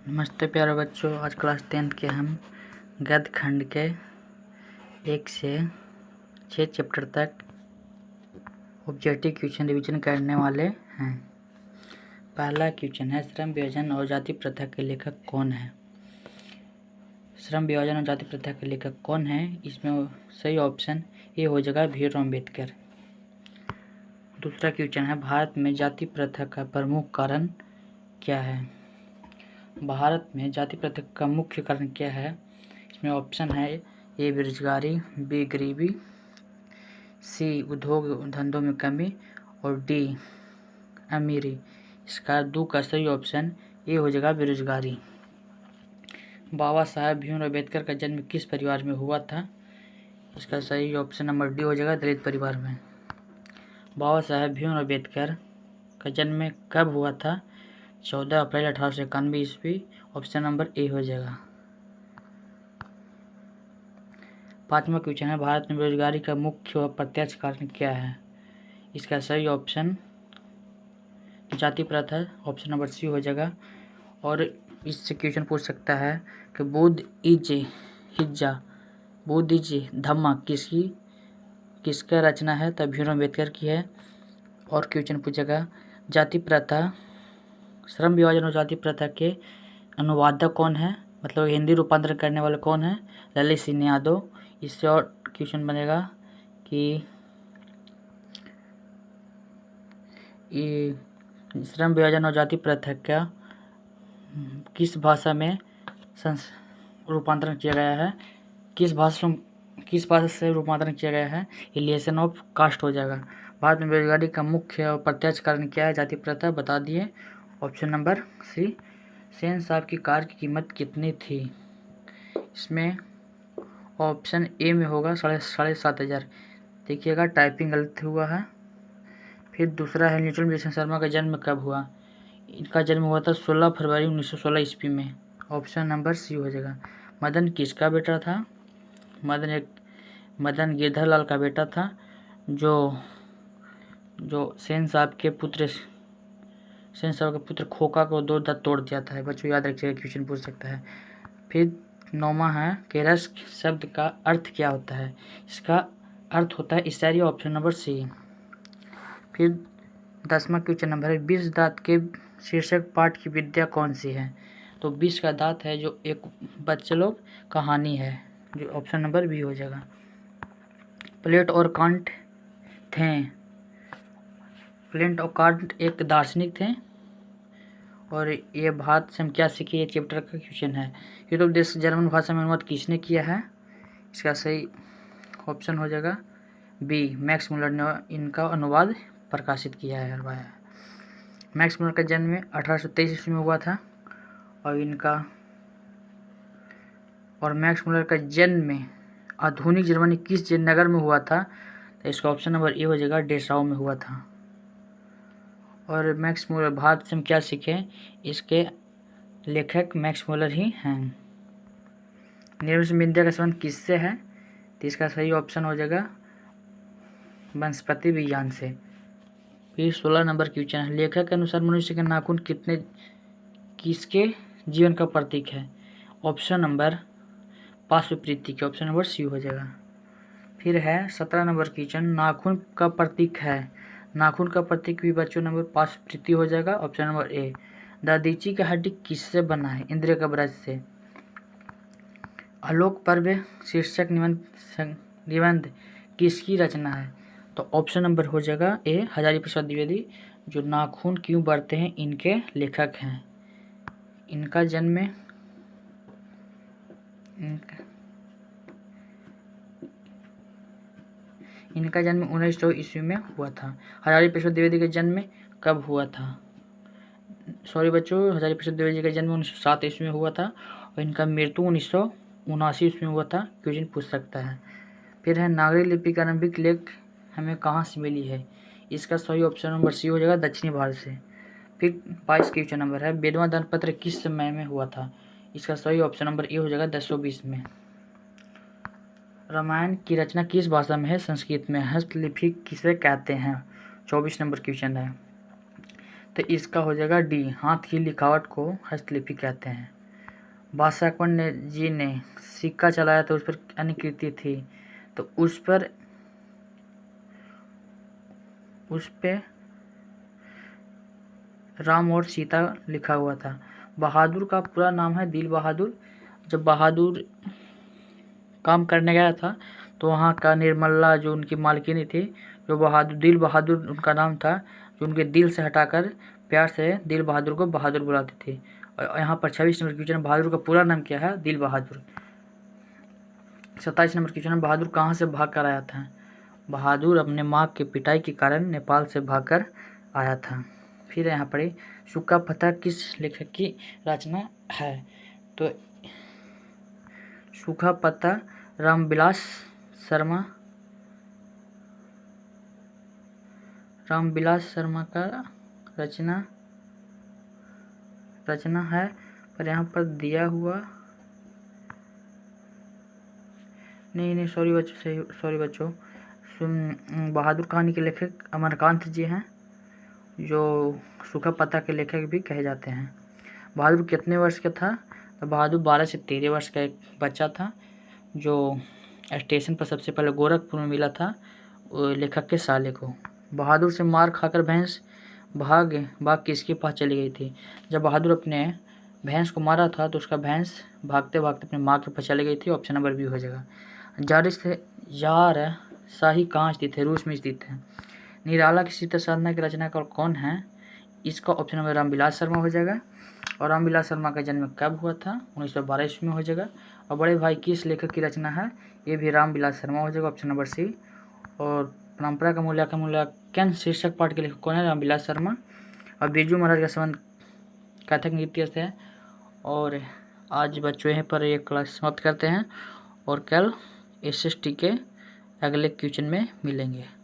नमस्ते प्यारे बच्चों, आज क्लास 10th के हम गद्य खंड के 1 से 6 चैप्टर तक ऑब्जेक्टिव क्वेश्चन रिवीजन करने वाले हैं। पहला क्वेश्चन है, श्रम विभाजन और जाति प्रथा के लेखक कौन है। श्रम विभाजन और जाति प्रथा के लेखक कौन है, इसमें सही ऑप्शन ए हो जाएगा भीमराव अम्बेडकर। दूसरा क्वेश्चन है, भारत में जाति प्रथा का प्रमुख कारण क्या है। भारत में जाति प्रथा का मुख्य कारण क्या है, इसमें ऑप्शन है ए बेरोजगारी, बी गरीबी, सी उद्योग धंधों में कमी और डी अमीरी। इसका दो का सही ऑप्शन ए हो जाएगा बेरोजगारी। बाबा साहेब भीमराव अम्बेडकर का जन्म किस परिवार में हुआ था, इसका सही ऑप्शन नंबर डी हो जाएगा दलित परिवार में। बाबा साहेब भीमराव अम्बेडकर का जन्म कब हुआ था, 14 अप्रैल 1891 ईस्वी। ऑप्शन नंबर ए हो जाएगा। पांचवा क्वेश्चन है, भारत में बेरोजगारी का मुख्य व प्रत्यक्ष कारण क्या है, इसका सही ऑप्शन जाति प्रथा, ऑप्शन नंबर सी हो जाएगा। और इससे क्वेश्चन पूछ सकता है कि बुद्ध इज धम्मा किसका रचना है, तब भीमराव अम्बेडकर की है। और क्वेश्चन पूछेगा जाति प्रथा, श्रम विभाजन और जाति प्रथा के अनुवादक कौन है, मतलब हिंदी रूपांतरण करने वाले कौन है, ललित सिंह यादव। इससे और क्वेश्चन बनेगा कि श्रम विभाजन और जाति प्रथा का किस भाषा में रूपांतरण किया गया है, किस भाषा से रूपांतरण किया गया है, रिलेशन ऑफ कास्ट हो जाएगा। भारत में बेरोजगारी का मुख्य और प्रत्यक्ष कारण क्या है, जाति प्रथा बता दिए। ऑप्शन नंबर सी। सेन साहब की कार की कीमत कितनी थी, इसमें ऑप्शन ए में होगा 7,500। देखिएगा टाइपिंग गलत हुआ है। फिर दूसरा है, न्यूटन विल्सन शर्मा का जन्म कब हुआ, इनका जन्म हुआ था 16 फरवरी 1916 ईस्वी में। ऑप्शन नंबर सी हो जाएगा। मदन किसका बेटा था, मदन गिरधरलाल का बेटा था, जो सेन साहब के पुत्र खोका को 2 दांत तोड़ दिया था। बच्चों याद रखिएगा, क्वेश्चन पूछ सकता है। फिर 9वां है, केरस शब्द का अर्थ क्या होता है, इसका अर्थ होता है ईसाई। Option number C. फिर 10वां क्वेश्चन नंबर है, 20 दांत के शीर्षक पाठ की विद्या कौन सी है, तो 20 का दांत है जो एक बच्चे लोग कहानी है, जो ऑप्शन नंबर बी हो जाएगा। प्लेटो और कांट एक दार्शनिक थे। और ये भारत से हम क्या सीखे, ये चैप्टर का क्वेश्चन है। यूरोप देश जर्मन भाषा में अनुवाद किसने किया है, इसका सही ऑप्शन हो जाएगा बी, मैक्स मुलर ने इनका अनुवाद प्रकाशित किया है। मैक्स मुलर का जन्म 1823 ईस्वी में हुआ था। और मैक्स मुलर का जन्म आधुनिक जर्मनी किस नगर में हुआ था, तो इसका ऑप्शन नंबर ए हो जाएगा डेसाऊ में हुआ था। और मैक्स मुलर भारत से हम क्या सीखें, इसके लेखक मैक्स मुलर ही हैं। निर्वंश विद्या का संबंध किससे है, तो इसका सही ऑप्शन हो जाएगा वनस्पति विज्ञान से। फिर 16 नंबर क्वेश्चन है, लेखक के अनुसार मनुष्य के नाखून किसके जीवन का प्रतीक है, ऑप्शन नंबर पार्श्व प्रीति के, ऑप्शन नंबर सी हो जाएगा। फिर है 17 नंबर क्वेश्चन, नाखून का प्रतीक है, नाखून का प्रतीक भी बच्चों नंबर पार्श्व प्रीति हो जाएगा। Option number A. दधीची का हड्डी किससे बना है, इंद्रिय कवच से। आलोक पर्व शीर्षक निबंध किसकी रचना है, तो ऑप्शन नंबर हो जाएगा ए, हजारी प्रसाद द्विवेदी, जो नाखून क्यों बढ़ते हैं इनके लेखक हैं। इनका जन्म 1900 ईस्वी में हुआ था। हजारी प्रसाद द्विवेदी का जन्म कब हुआ था, सॉरी बच्चों, हजारी प्रसाद द्विवेदी का जन्म 1907 ईस्वी में हुआ था और इनका मृत्यु 1979 ईस्वी में हुआ था। क्वेश्चन पूछ सकता है। फिर है, नागरी लिपि का आरंभिक लेख हमें कहाँ से मिली है, इसका सही ऑप्शन नंबर सी हो जाएगा दक्षिणी भारत से। फिर 22 क्वेश्चन नंबर है, बेदवा दानपत्र किस समय में हुआ था, इसका सही ऑप्शन नंबर ए हो जाएगा 1020 में। रामायण की रचना किस भाषा में है, संस्कृत में। हस्तलिपि किसे कहते हैं, 24 नंबर क्वेश्चन है, तो इसका हो जाएगा डी, हाथ की लिखावट को हस्तलिपि कहते हैं। बादशाह अकबर ने जी ने सिक्का चलाया तो उस पर अन्य कृति थी, तो उस पे राम और सीता लिखा हुआ था। बहादुर का पूरा नाम है दिल बहादुर। जब बहादुर काम करने गया था तो वहाँ का निर्मला जो उनकी मालकिनी थी, जो बहादुर दिल बहादुर उनका नाम था, जो उनके दिल से हटाकर प्यार से दिल बहादुर को बहादुर बुलाती थी। और यहाँ पर 26 नंबर क्वेश्चन, बहादुर का पूरा नाम क्या है? दिल बहादुर। 27 नंबर क्वेश्चन, बहादुर कहाँ से भाग कर आया था? बहादुर अपने माँ के पिटाई के कारण नेपाल से भागकर आया था। फिर यहाँ पर सूखा पत्ता किस लेखक की रचना है? तो सूखा पत्ता रामविलास शर्मा का रचना है, पर यहाँ पर दिया हुआ नहीं, सॉरी बच्चों, बहादुर कहानी के लेखक अमरकांत जी हैं, जो सूखा पत्ता के लेखक भी कहे जाते हैं। बहादुर कितने वर्ष का था? तो बहादुर 12 से 13 वर्ष का एक बच्चा था, जो स्टेशन पर सबसे पहले गोरखपुर में मिला था लेखक के साले को। बहादुर से मार खाकर भैंस भाग किसके पास चली गई थी? जब बहादुर अपने भैंस को मारा था तो उसका भैंस भागते भागते अपने माँ के पास चली गई थी। ऑप्शन नंबर बी हो जाएगा। जार शाही कहाँ स्थित है? रूस में स्थित है। निराला की सीता साधना की रचनाकार कौन है? इसका ऑप्शन नंबर रामविलास शर्मा हो जाएगा। और रामविलास शर्मा का जन्म कब हुआ था? 1912 ईस्वी में हो जाएगा। और बड़े भाई किस लेखक की रचना है? ये भी रामविलास शर्मा हो जाएगा, ऑप्शन नंबर सी। और परंपरा का मूल्यांकन शीर्षक पाठ के लेखक कौन है? रामविलास शर्मा। और बिरजू महाराज का संबंध कथक नृत्य से है। और आज बच्चों यहीं पर ये क्लास समाप्त करते हैं और कल SST के अगले क्वेश्चन में मिलेंगे।